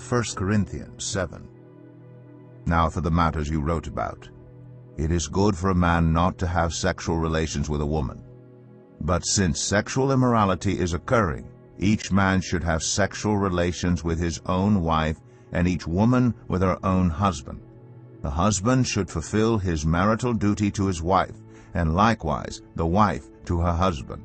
1 Corinthians 7. Now for the matters you wrote about. It is good for a man not to have sexual relations with a woman. But since sexual immorality is occurring, each man should have sexual relations with his own wife, and each woman with her own husband. The husband should fulfill his marital duty to his wife, and likewise the wife to her husband.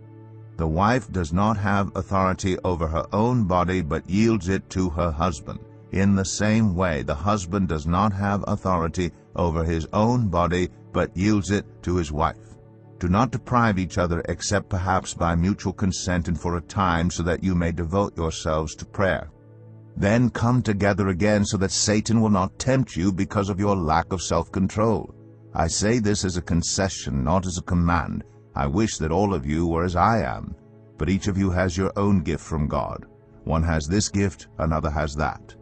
The wife does not have authority over her own body, but yields it to her husband. In the same way, the husband does not have authority over his own body, but yields it to his wife. Do not deprive each other except perhaps by mutual consent and for a time, so that you may devote yourselves to prayer. Then come together again, so that Satan will not tempt you because of your lack of self-control. I say this as a concession, not as a command. I wish that all of you were as I am. But each of you has your own gift from God. One has this gift, another has that.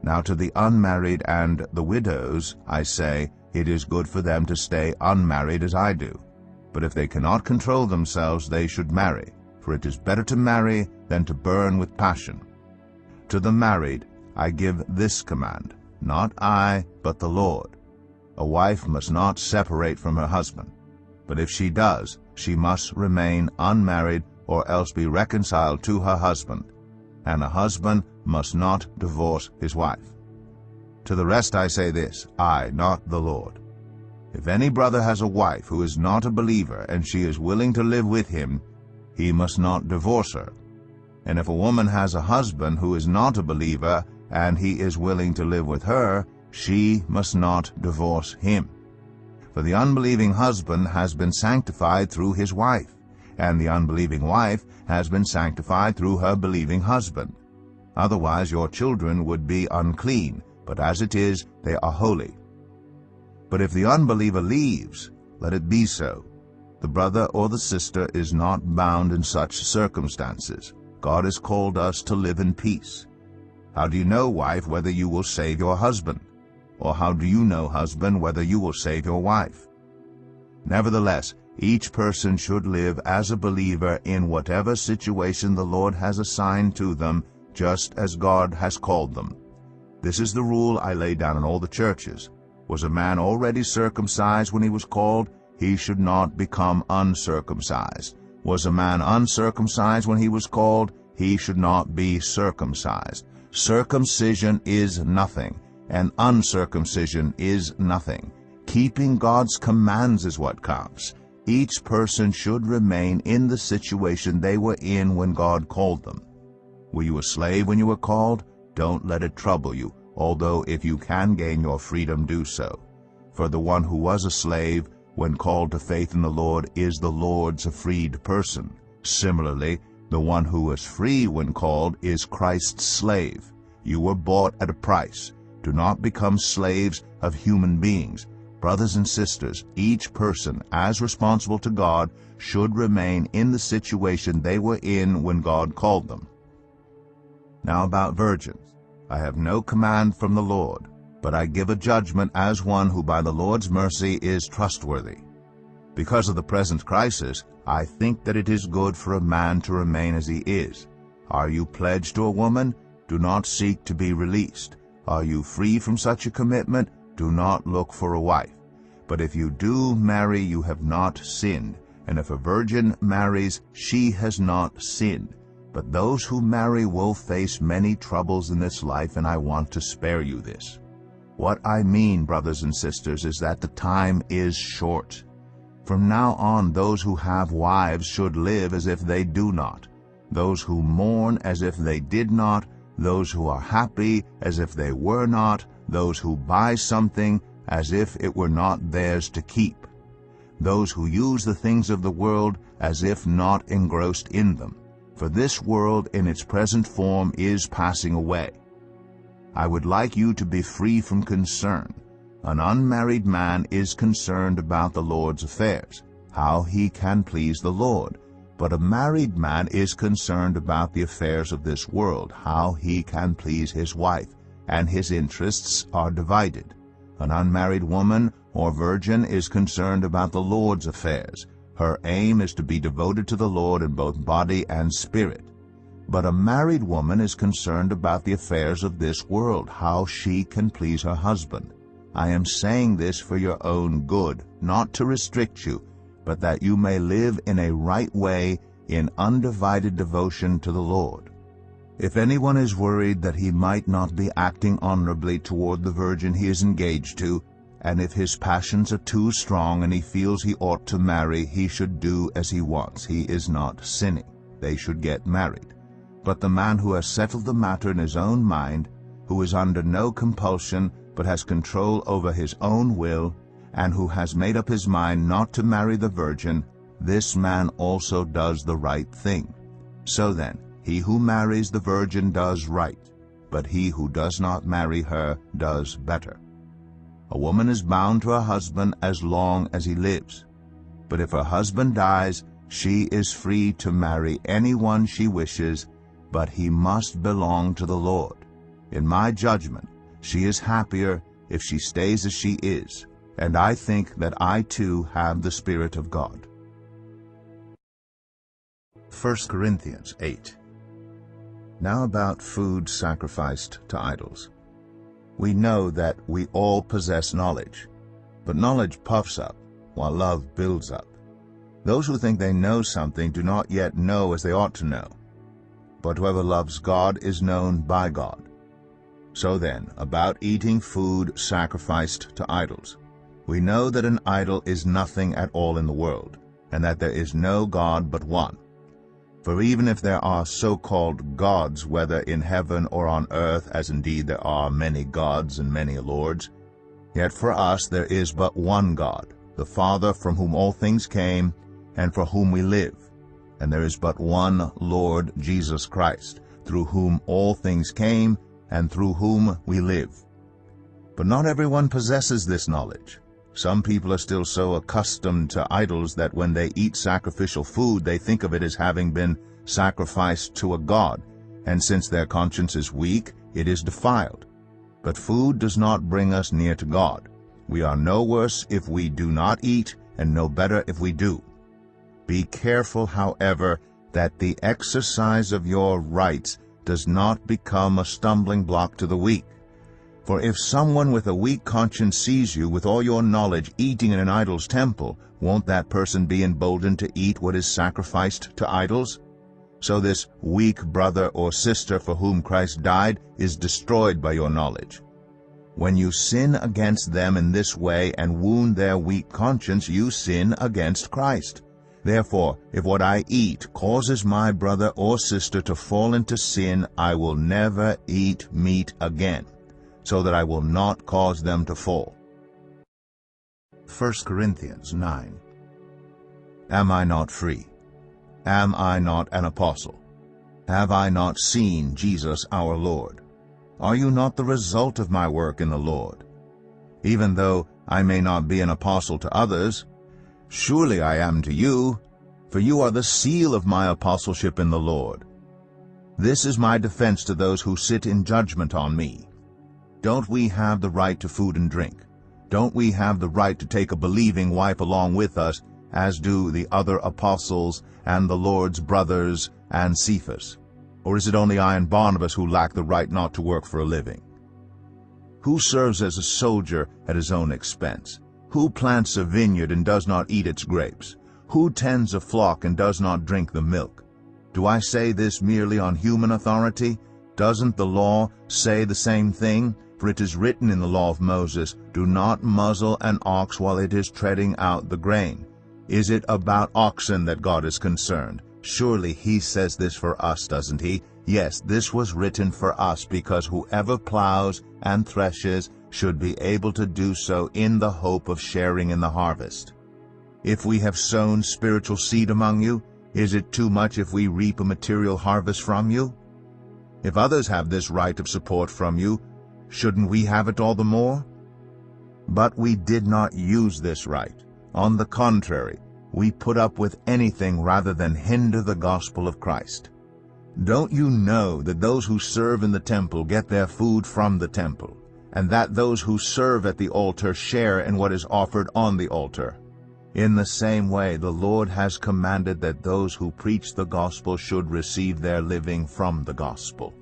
Now to the unmarried and the widows I say, it is good for them to stay unmarried as I do. But if they cannot control themselves, they should marry, for it is better to marry than to burn with passion. To the married I give this command, not I, but the Lord. A wife must not separate from her husband, but if she does, she must remain unmarried or else be reconciled to her husband, and a husband must not divorce his wife. To the rest I say this, I, not the Lord. If any brother has a wife who is not a believer, and she is willing to live with him, he must not divorce her. And if a woman has a husband who is not a believer, and he is willing to live with her, she must not divorce him. For the unbelieving husband has been sanctified through his wife, and the unbelieving wife has been sanctified through her believing husband. Otherwise your children would be unclean, but as it is, they are holy. But if the unbeliever leaves, let it be so. The brother or the sister is not bound in such circumstances. God has called us to live in peace. How do you know, wife, whether you will save your husband? Or how do you know, husband, whether you will save your wife? Nevertheless, each person should live as a believer in whatever situation the Lord has assigned to them, just as God has called them. This is the rule I lay down in all the churches. Was a man already circumcised when he was called? He should not become uncircumcised. Was a man uncircumcised when he was called? He should not be circumcised. Circumcision is nothing, and uncircumcision is nothing. Keeping God's commands is what counts. Each person should remain in the situation they were in when God called them. Were you a slave when you were called? Don't let it trouble you, although if you can gain your freedom, do so. For the one who was a slave, when called to faith in the Lord, is the Lord's freed person. Similarly, the one who was free when called is Christ's slave. You were bought at a price. Do not become slaves of human beings. Brothers and sisters, each person, as responsible to God, should remain in the situation they were in when God called them. Now about virgins. I have no command from the Lord, but I give a judgment as one who by the Lord's mercy is trustworthy. Because of the present crisis, I think that it is good for a man to remain as he is. Are you pledged to a woman? Do not seek to be released. Are you free from such a commitment? Do not look for a wife. But if you do marry, you have not sinned. And if a virgin marries, she has not sinned. But those who marry will face many troubles in this life, and I want to spare you this. What I mean, brothers and sisters, is that the time is short. From now on, those who have wives should live as if they do not, those who mourn as if they did not, those who are happy as if they were not, those who buy something as if it were not theirs to keep, those who use the things of the world as if not engrossed in them. For this world in its present form is passing away. I would like you to be free from concern. An unmarried man is concerned about the Lord's affairs, how he can please the Lord. But a married man is concerned about the affairs of this world, how he can please his wife, and his interests are divided. An unmarried woman or virgin is concerned about the Lord's affairs. Her aim is to be devoted to the Lord in both body and spirit. But a married woman is concerned about the affairs of this world, how she can please her husband. I am saying this for your own good, not to restrict you, but that you may live in a right way in undivided devotion to the Lord. If anyone is worried that he might not be acting honorably toward the virgin he is engaged to, and if his passions are too strong and he feels he ought to marry, he should do as he wants. He is not sinning. They should get married. But the man who has settled the matter in his own mind, who is under no compulsion but has control over his own will, and who has made up his mind not to marry the virgin, this man also does the right thing. So then, he who marries the virgin does right, but he who does not marry her does better. A woman is bound to her husband as long as he lives. But if her husband dies, she is free to marry anyone she wishes, but he must belong to the Lord. In my judgment, she is happier if she stays as she is, and I think that I too have the Spirit of God. 1 Corinthians 8. Now about food sacrificed to idols. We know that we all possess knowledge, but knowledge puffs up, while love builds up. Those who think they know something do not yet know as they ought to know. But whoever loves God is known by God. So then, about eating food sacrificed to idols. We know that an idol is nothing at all in the world, and that there is no God but one. For even if there are so-called gods, whether in heaven or on earth, as indeed there are many gods and many lords, yet for us there is but one God, the Father, from whom all things came, and for whom we live. And there is but one Lord, Jesus Christ, through whom all things came, and through whom we live. But not everyone possesses this knowledge. Some people are still so accustomed to idols that when they eat sacrificial food, they think of it as having been sacrificed to a god, and since their conscience is weak, it is defiled. But food does not bring us near to God. We are no worse if we do not eat, and no better if we do. Be careful, however, that the exercise of your rights does not become a stumbling block to the weak. For if someone with a weak conscience sees you with all your knowledge eating in an idol's temple, won't that person be emboldened to eat what is sacrificed to idols? So this weak brother or sister for whom Christ died is destroyed by your knowledge. When you sin against them in this way and wound their weak conscience, you sin against Christ. Therefore, if what I eat causes my brother or sister to fall into sin, I will never eat meat again, so that I will not cause them to fall. 1 Corinthians 9. Am I not free? Am I not an apostle? Have I not seen Jesus our Lord? Are you not the result of my work in the Lord? Even though I may not be an apostle to others, surely I am to you, for you are the seal of my apostleship in the Lord. This is my defense to those who sit in judgment on me. Don't we have the right to food and drink? Don't we have the right to take a believing wife along with us, as do the other apostles and the Lord's brothers and Cephas? Or is it only I and Barnabas who lack the right not to work for a living? Who serves as a soldier at his own expense? Who plants a vineyard and does not eat its grapes? Who tends a flock and does not drink the milk? Do I say this merely on human authority? Doesn't the law say the same thing? For it is written in the law of Moses, do not muzzle an ox while it is treading out the grain. Is it about oxen that God is concerned? Surely he says this for us, doesn't he? Yes, this was written for us, because whoever plows and threshes should be able to do so in the hope of sharing in the harvest. If we have sown spiritual seed among you, is it too much if we reap a material harvest from you? If others have this right of support from you, shouldn't we have it all the more? But we did not use this right. On the contrary, we put up with anything rather than hinder the gospel of Christ. Don't you know that those who serve in the temple get their food from the temple, and that those who serve at the altar share in what is offered on the altar? In the same way, the Lord has commanded that those who preach the gospel should receive their living from the gospel.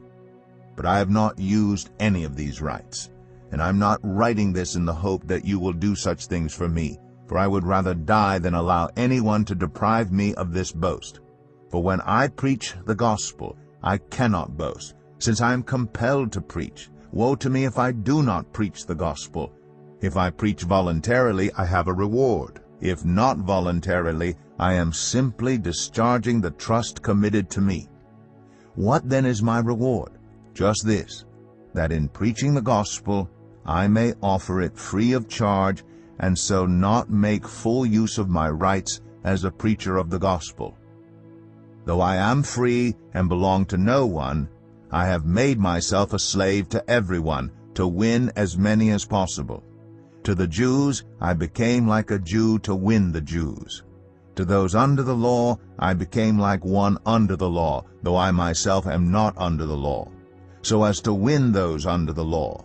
But I have not used any of these rights, and I'm not writing this in the hope that you will do such things for me, for I would rather die than allow anyone to deprive me of this boast. For when I preach the gospel, I cannot boast, since I am compelled to preach. Woe to me if I do not preach the gospel. If I preach voluntarily, I have a reward. If not voluntarily, I am simply discharging the trust committed to me. What then is my reward? Just this, that in preaching the gospel, I may offer it free of charge, and so not make full use of my rights as a preacher of the gospel. Though I am free and belong to no one, I have made myself a slave to everyone to win as many as possible. To the Jews I became like a Jew to win the Jews. To those under the law I became like one under the law, though I myself am not under the law, so as to win those under the law.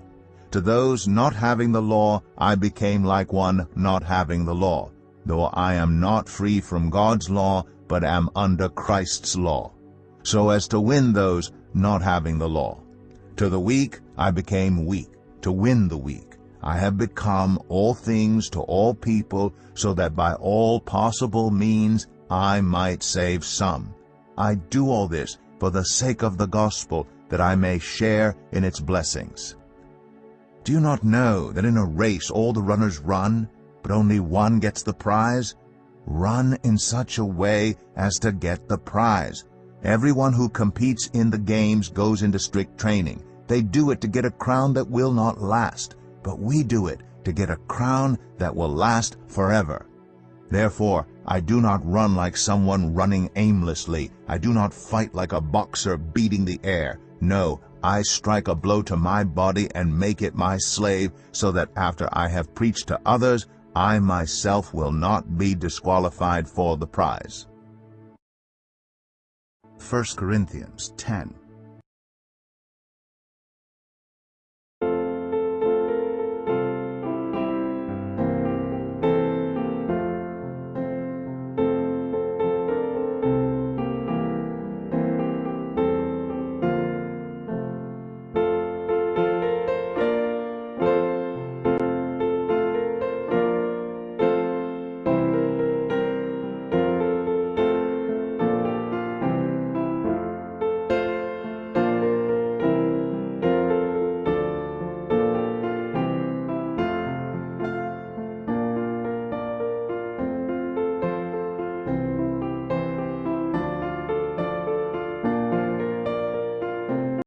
To those not having the law I became like one not having the law, though I am not free from God's law, but am under Christ's law, so as to win those not having the law. To the weak I became weak, to win the weak. I have become all things to all people, so that by all possible means I might save some. I do all this for the sake of the gospel, that I may share in its blessings. Do you not know that in a race all the runners run, but only one gets the prize? Run in such a way as to get the prize. Everyone who competes in the games goes into strict training. They do it to get a crown that will not last, but we do it to get a crown that will last forever. Therefore, I do not run like someone running aimlessly. I do not fight like a boxer beating the air. No, I strike a blow to my body and make it my slave, so that after I have preached to others, I myself will not be disqualified for the prize. 1 Corinthians 10